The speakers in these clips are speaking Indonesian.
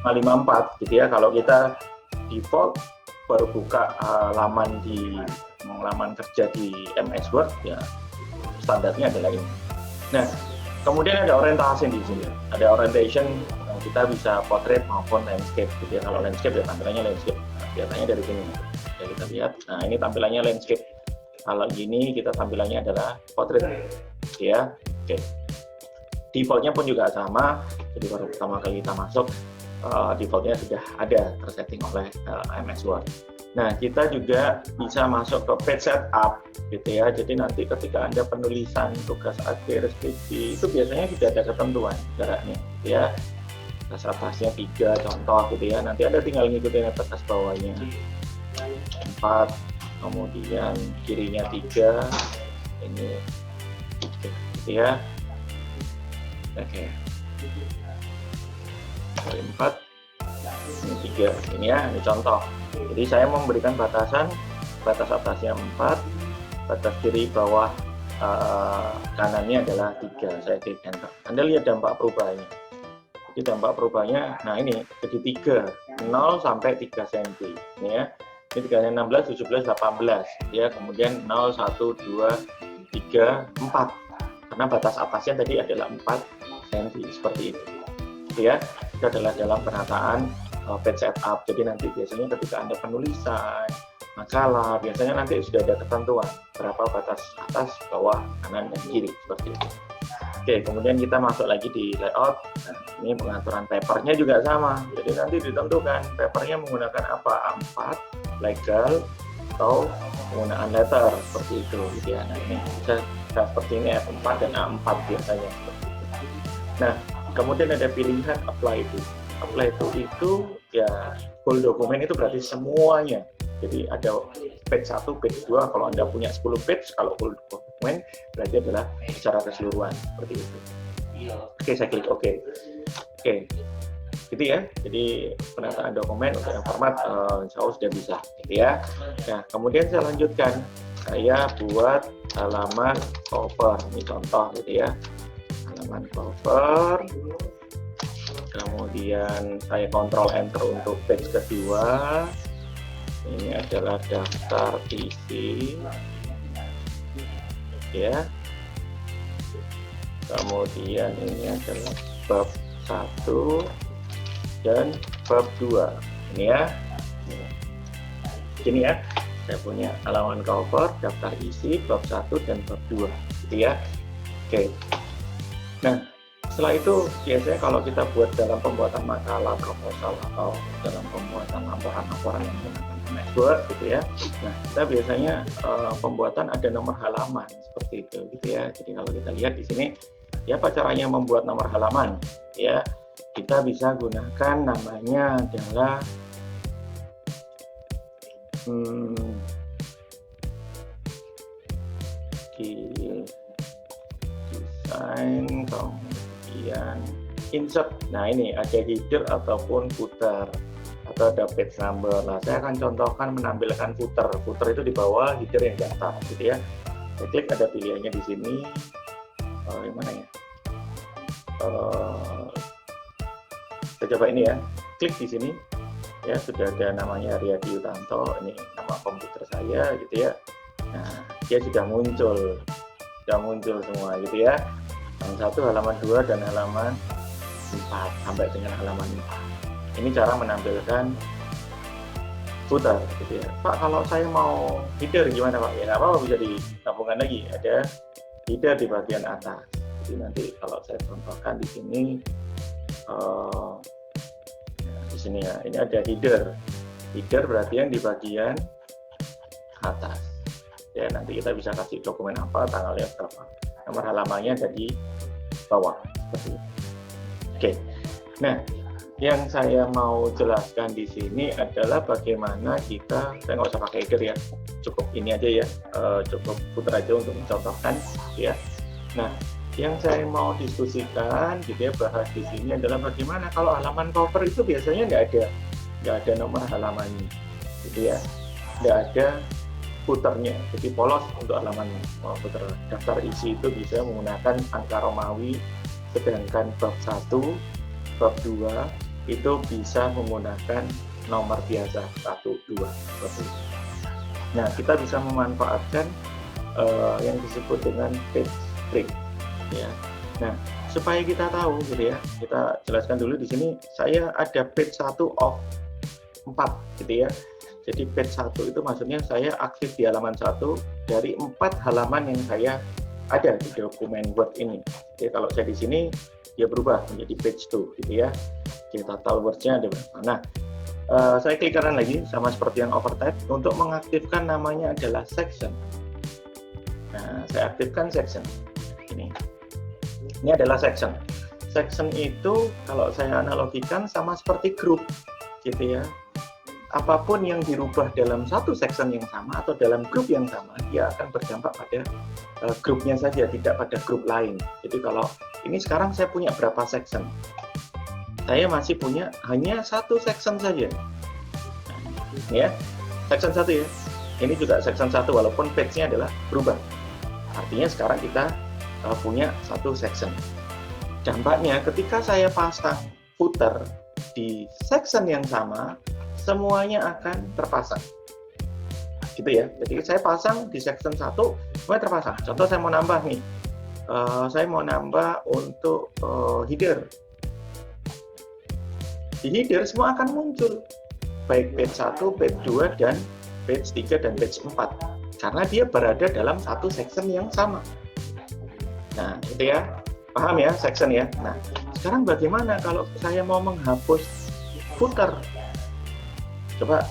554 gitu ya. Kalau kita default baru buka laman kerja di MS Word ya, standarnya adalah ini. Nah, kemudian ada orientasi di sini. Ada orientation, kita bisa portrait maupun landscape gitu ya. Kalau landscape ya tampilannya landscape. Nah, biasanya dari sini ya, kita lihat. Nah, ini tampilannya landscape. Kalau gini kita tampilannya adalah portrait ya. Oke. Defaultnya pun juga sama. Jadi baru pertama kali kita masuk, defaultnya sudah ada tersetting oleh MS Word. Nah, kita juga bisa masuk ke page setup gitu ya. Jadi nanti ketika Anda penulisan tugas akhir skripsi itu biasanya sudah ada ketentuan jaraknya ya. Batas atasnya 3 contoh gitu ya. Nanti Anda tinggal ngikutin batas bawahnya 4, kemudian kirinya 3, ini 3 gitu ya. Oke. 4, ini 3, ini ya, ini contoh. Jadi saya memberikan batas atasnya 4, batas kiri bawah kanannya adalah 3. Saya klik enter. Anda lihat dampak perubahannya. Jadi dampak perubahannya, nah ini jadi 3, 0 sampai 3 cm ya. Ini 3, 16, 17, 18 ya. Kemudian 0, 1, 2, 3, 4. Karena batas atasnya tadi adalah 4 cm seperti itu. Ya, itu adalah dalam penataan page setup. Jadi nanti biasanya ketika Anda penulisan makalah, biasanya nanti sudah ada ketentuan berapa batas atas, bawah, kanan, dan kiri seperti itu. Oke, kemudian kita masuk lagi di layout. Nah, ini pengaturan papernya juga sama. Jadi nanti ditentukan papernya menggunakan apa, A4, legal, atau penggunaan letter seperti itu. Gitu ya. Nah, ini bisa seperti ini F4 dan A4 biasanya seperti itu. Nah, kemudian ada pilihan apply to. Apply to itu ya full dokumen, itu berarti semuanya. Jadi ada page 1, page 2, kalau Anda punya 10 page, kalau full dokumen berarti adalah secara keseluruhan seperti itu. Oke, saya klik OK. Oke, gitu ya. Jadi penataan dokumen untuk yang format insya Allah sudah bisa, gitu ya. Nah, kemudian saya lanjutkan. Saya buat halaman cover, ini contoh gitu ya. Halaman cover, kemudian saya kontrol enter untuk page kedua. Ini adalah daftar isi ya. Kemudian ini adalah bab 1 dan bab 2 ini ya. Ini ya, saya punya halaman cover, daftar isi, bab 1 dan bab 2 gitu ya. Oke. Nah, setelah itu biasanya kalau kita buat dalam pembuatan makalah, proposal, atau dalam pembuatan laporan-laporan yang menggunakan MS Word gitu ya. Nah, kita biasanya pembuatan ada nomor halaman seperti itu gitu ya. Jadi kalau kita lihat di sini, ya apa caranya membuat nomor halaman ya? Kita bisa gunakan namanya adalah desain, kemudian insert. Nah, ini ada header ataupun footer, atau ada page number. Nah, saya akan contohkan menampilkan footer. Footer itu di bawah, header yang di atas gitu ya. Saya klik, ada pilihannya di sini. Yang mana ya? Kita coba ini ya. Klik di sini. Ya, sudah ada namanya Riyadi Yutanto. Ini nama komputer saya gitu ya. Nah, dia sudah muncul semua gitu ya. Halaman 1, halaman 2, dan halaman 4 sampai dengan halaman 4. Ini cara menampilkan footer gitu ya. Pak, kalau saya mau header gimana Pak? Ya nggak apa-apa, bisa ditambungkan lagi. Ada header di bagian atas. Jadi nanti kalau saya contohkan di sini, ya, ini ada header. Header berarti yang di bagian atas. Ya, nanti kita bisa kasih dokumen apa, tanggalnya berapa. Nomor halamannya ada di bawah seperti itu. Oke. Nah, yang saya mau jelaskan di sini adalah bagaimana saya nggak usah pakai header ya, cukup ini aja ya, cukup footer aja untuk mencontohkan ya. Nah, yang saya mau diskusikan gitu ya, bahas di sini adalah bagaimana kalau halaman cover itu biasanya nggak ada nomor halamannya gitu ya, nggak ada footernya, jadi polos untuk halaman footer. Daftar isi itu bisa menggunakan angka Romawi, sedangkan bab 1, bab 2, itu bisa menggunakan nomor biasa 1, 2, seperti itu. Nah, kita bisa memanfaatkan yang disebut dengan page break, ya. Nah, supaya kita tahu gitu ya, kita jelaskan dulu di sini. Saya ada page 1 of 4 gitu ya. Jadi page 1 itu maksudnya saya aktif di halaman 1 dari 4 halaman yang saya ada di dokumen Word ini. Jadi kalau saya di sini dia berubah menjadi page 2 gitu ya. Kita tahu Word-nya ada berapa. Nah, saya klik kanan lagi sama seperti yang overtype. Untuk mengaktifkan namanya adalah section. Nah, saya aktifkan section. Ini adalah section. Section itu kalau saya analogikan sama seperti grup gitu ya. Apapun yang dirubah dalam satu section yang sama atau dalam grup yang sama, dia akan berdampak pada grupnya saja, tidak pada grup lain. Jadi kalau ini sekarang saya punya berapa section? Saya masih punya hanya satu section saja. Ya, section 1 ya. Ini juga section 1 walaupun page-nya adalah berubah. Artinya sekarang kita punya satu section. Dampaknya ketika saya pasang footer di section yang sama, semuanya akan terpasang. Gitu ya. Jadi saya pasang di section 1, semuanya terpasang. Contoh saya mau nambah nih. Saya mau nambah untuk header. Di header semua akan muncul. Baik page 1, page 2, dan page 3, dan page 4. Karena dia berada dalam satu section yang sama. Nah, gitu ya. Paham ya, section ya. Nah, sekarang bagaimana kalau saya mau menghapus footer? Coba,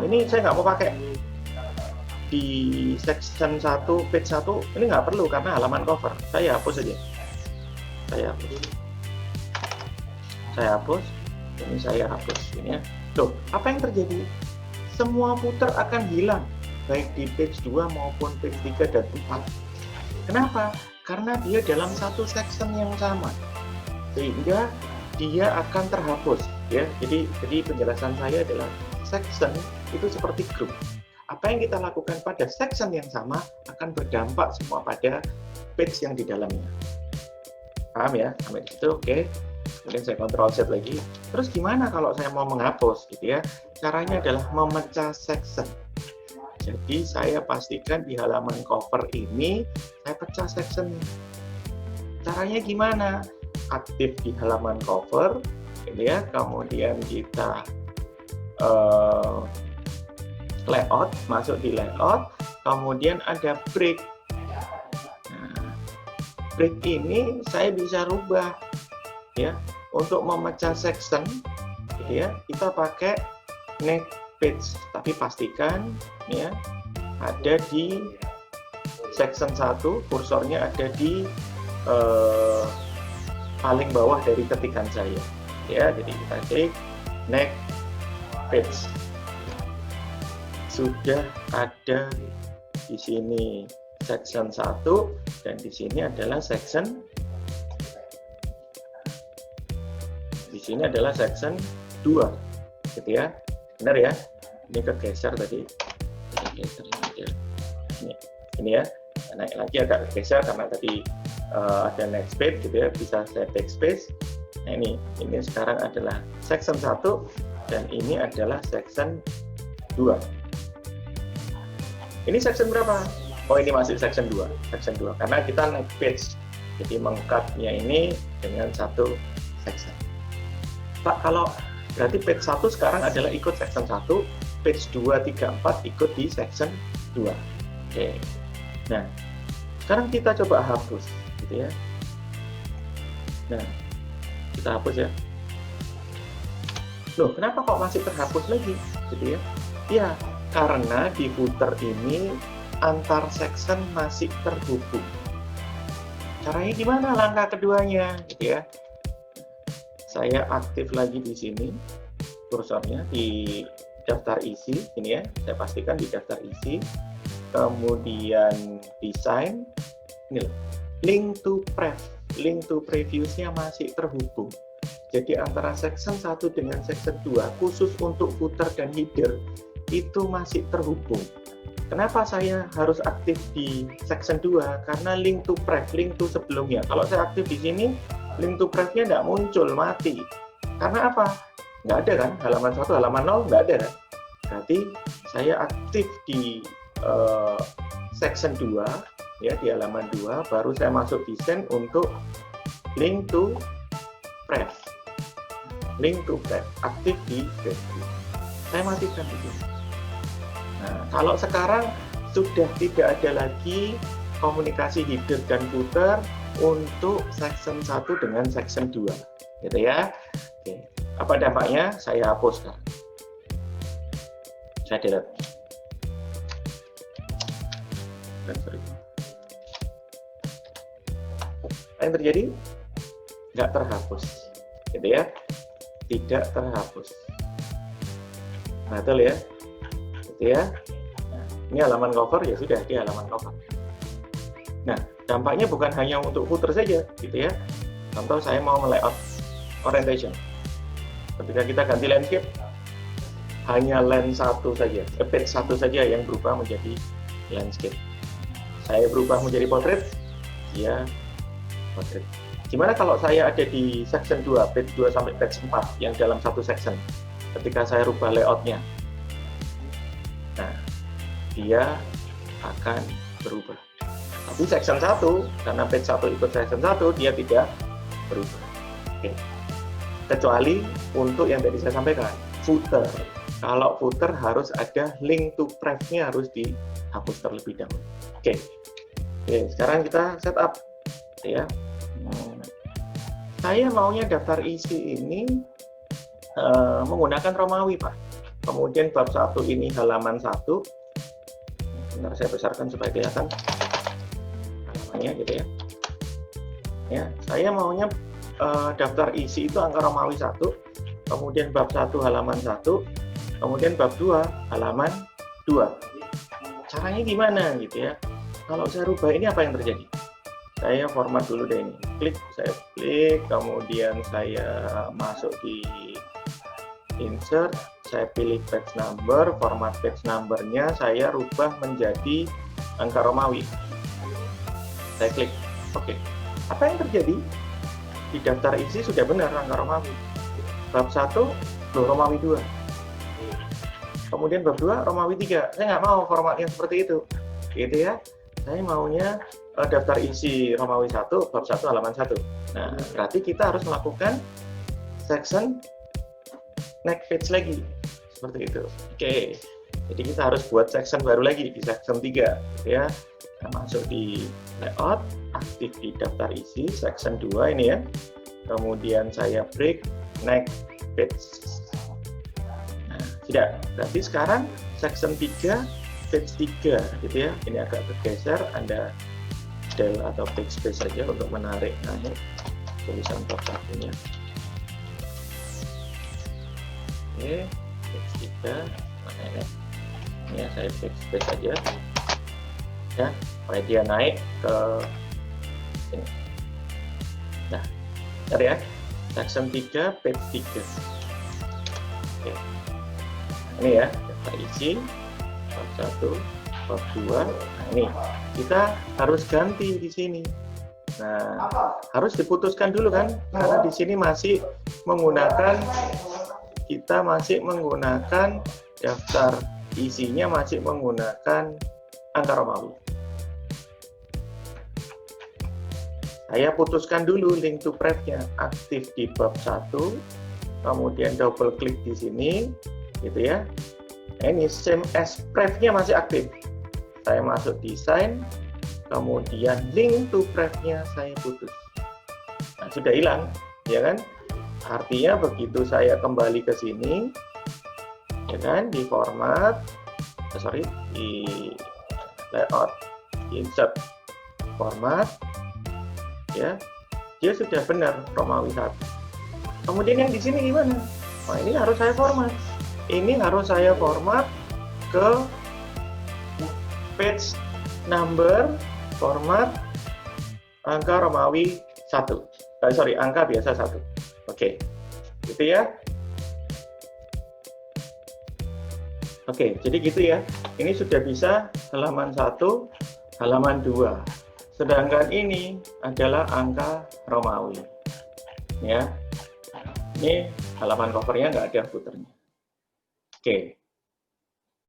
ini saya nggak mau pakai di section 1, page 1, ini nggak perlu karena halaman cover. Saya hapus aja. Saya hapus. Ini saya hapus. Ini ya. Loh, apa yang terjadi? Semua footer akan hilang, baik di page 2 maupun page 3 dan 4. Kenapa? Karena dia dalam satu section yang sama. Sehingga dia akan terhapus. Ya, jadi penjelasan saya adalah section itu seperti grup. Apa yang kita lakukan pada section yang sama akan berdampak semua pada page yang di dalamnya. Paham ya? Sampai di situ, oke. Kemudian saya Ctrl Z lagi. Terus gimana kalau saya mau menghapus gitu ya? Caranya adalah memecah section. Jadi saya pastikan di halaman cover ini saya pecah sectionnya. Caranya gimana? Aktif di halaman cover, gitu ya. Kemudian kita layout, masuk di layout, kemudian ada break. Nah, break ini saya bisa rubah, ya, untuk memecah section, gitu ya. Kita pakai next page, tapi pastikan, ya, ada di section 1, kursornya ada di paling bawah dari ketikan saya, ya. Jadi kita klik next page. Sudah ada di sini section 1 dan di sini adalah section 2, gitu ya. Benar ya? Ini kegeser tadi. Ini ya. Naik lagi agak kegeser karena tadi ada next page gitu ya, bisa saya backspace. Nah, ini sekarang adalah section 1 dan ini adalah section 2. Ini section berapa? Oh, ini masih section 2 karena kita next page. Jadi mengcutnya ini dengan satu section. Pak, kalau berarti page 1 sekarang adalah ikut section 1, page 2, 3, 4 ikut di section 2. Oke. Nah, sekarang kita coba hapus gitu ya. Nah, kita hapus ya. Loh, kenapa kok masih terhapus lagi gitu ya? Ya, karena di footer ini antar section masih terhubung. Caranya gimana langkah keduanya gitu ya? Saya aktif lagi di sini kursornya di daftar isi ini ya. Saya pastikan di daftar isi. Kemudian design. Ini loh. Link to previous-nya masih terhubung. Jadi antara section 1 dengan section 2 khusus untuk footer dan header itu masih terhubung. Kenapa saya harus aktif di section 2? Karena link to sebelumnya. Kalau saya aktif di sini, link to pref-nya tidak muncul, mati. Karena apa? Nggak ada kan, halaman 1, halaman 0 nggak ada kan. Berarti saya aktif di section 2, ya, di halaman 2, baru saya masuk desain untuk link to pref. Link to pref, aktif di desktop. Saya matikan itu. Nah, kalau sekarang sudah tidak ada lagi komunikasi header dan footer untuk section 1 dengan section 2, gitu ya. Oke. Apa dampaknya? Saya hapus sekarang. Saya delete. Apa yang terjadi? Nggak terhapus, gitu ya. Tidak terhapus. Betul ya, gitu ya. Nah, ini halaman cover, ya sudah, di halaman cover. Nah, dampaknya bukan hanya untuk footer saja, gitu ya. Contoh saya mau layout orientation. Ketika kita ganti landscape, hanya lens 1 saja, page 1 saja yang berubah menjadi landscape. Saya berubah menjadi portrait, dia portrait. Gimana kalau saya ada di section 2, page 2 sampai page 4 yang dalam satu section? Ketika saya rubah layoutnya, nah, dia akan berubah. Tapi section 1, karena page 1 ikut section 1, dia tidak berubah. Oke. Kecuali untuk yang tadi saya sampaikan, footer. Kalau footer harus ada link to pref-nya, harus dihapus terlebih dahulu. Oke. Oke, sekarang kita setup, ya. Saya maunya daftar isi ini menggunakan Romawi, Pak. Kemudian bab 1 ini halaman 1. Bentar, saya besarkan supaya kelihatan halamannya, gitu ya. Ya, saya maunya daftar isi itu angka Romawi 1, kemudian bab 1 halaman 1, kemudian bab 2 halaman 2. Caranya gimana, gitu ya? Kalau saya rubah ini apa yang terjadi? Saya format dulu deh ini. Saya klik, kemudian saya masuk di insert, saya pilih page number, format page number-nya saya rubah menjadi angka Romawi. Saya klik, oke. Apa yang terjadi? Di daftar isi sudah benar angka Romawi. Bab 1, Romawi 2. Kemudian bab 2, Romawi 3. Saya nggak mau formatnya seperti itu. Gitu ya. Saya maunya daftar isi Romawi 1, bab 1, halaman 1. Nah, berarti kita harus melakukan section next page lagi. Seperti itu. Oke. Jadi kita harus buat section baru lagi di section 3. Gitu ya. Nah, masuk di layout, aktif di daftar isi, section 2 ini ya. Kemudian saya break next page. Nah, sudah. Berarti sekarang section 3, page 3 gitu ya. Ini agak bergeser, Anda del atau backspace saja untuk menarik naik tulisan bab 1-nya. Oke, page 3 mana ya? Ini ya, saya backspace saja. Ya, supaya dia naik ke sini. Nah, bentar ya. Section 3, page 3. Oke. Ini ya, daftar isi bab 1, bab 2. Nah, ini kita harus ganti di sini. Nah, harus diputuskan dulu kan, karena di sini masih menggunakan daftar isinya masih menggunakan angka Romawi. Saya putuskan dulu link to pref-nya, aktif di bab 1, kemudian double klik di sini, gitu ya. Nah, ini same as pref-nya masih aktif. Saya masuk desain, kemudian link to pref-nya saya putus. Nah, sudah hilang, ya kan? Artinya begitu saya kembali ke sini, ya kan, di format, di layout, insert format, ya, dia sudah benar Romawi 1. Kemudian yang di sini gimana? Nah, ini harus saya format. Ini harus saya format ke page number format angka Romawi 1. Angka biasa 1. Oke. Gitu ya. Oke, jadi gitu ya. Ini sudah bisa halaman 1, halaman 2. Sedangkan ini adalah angka Romawi. Ya. ini halaman covernya nggak ada footernya. Oke.